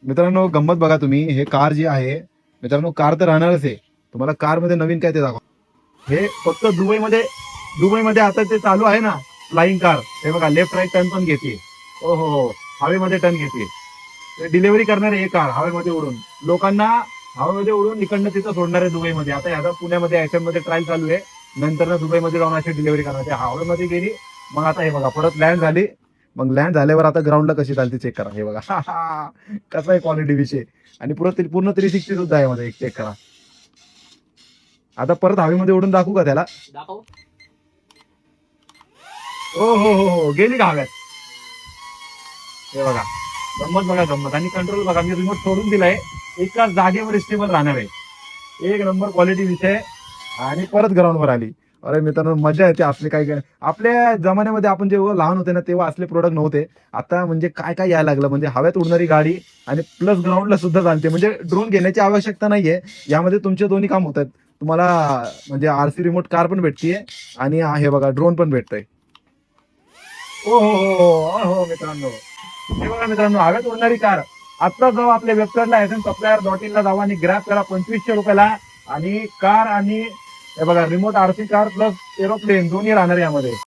मित्रांनो गंमत बघा तुम्ही, हे कार जी आहे मित्रांनो, कार तर राहणारच आहे. तुम्हाला कार मध्ये नवीन काय ते दाखव. हे फक्त दुबईमध्ये आता ते चालू आहे ना फ्लाइंग कार. हे बघा लेफ्ट राईट टर्न पण घेते. हो हो हो, हवेमध्ये टर्न घेते. डिलिव्हरी करणारे हे कार हवेमध्ये उडून लोकांना हवेमध्ये उडून इकडनं तिथं सोडणार आहे दुबईमध्ये. आता ह्याचा पुण्यामध्ये FM मध्ये ट्रायल चालू आहे. नंतर ना दुबईमध्ये जाऊन अशी डिलिव्हरी करणार. हवेमध्ये गेली, मग आता हे बघा परत लँड झाली. मग लँड झाल्यावर आता ग्राउंडला कशी चालते चेक करा. हे बघा कसा आहे क्वालिटी विषय. आणि पूर्ण 360 सुद्धा आहे मध्ये, एक चेक करा. आता परत हवेमध्ये उडून दाखवू का त्याला. दाखव. हो हो हो हो, गेली का हव्यात. हे बघा गंमत बघा गंमत. आणि कंट्रोल बघा, मी रिमोट सोडून दिलाय, एकाच जागेवर स्टेबल राहणार आहे. एक नंबर क्वालिटी विषय. आणि परत ग्राउंडवर आली. अरे मित्रांनो मजा येते. असले काय आपल्या जमान्यामध्ये आपण जेव्हा लहान होते ना तेव्हा असले प्रोडक्ट नव्हते. आता म्हणजे काय काय यायला लागलं, म्हणजे हव्यात उडणारी गाडी आणि प्लस ग्राउंडला सुद्धा चालते. म्हणजे ड्रोन घेण्याची आवश्यकता नाहीये. यामध्ये तुमचे दोन्ही काम होतात. तुम्हाला म्हणजे RC रिमोट कार पण भेटतीये आणि हे बघा ड्रोन पण भेटतंय. हो हो हो हो हो मित्रांनो, हे बघा मित्रांनो हवेत उडणारी कार. आता जाऊ आपल्या वेबसाईटला supplier.in ला जाऊ आणि ग्रॅब करा 2500 रुपयाला. आणि कार आणि हे बघा remote RC car plus aeroplane दोन्ही राहणार यामध्ये.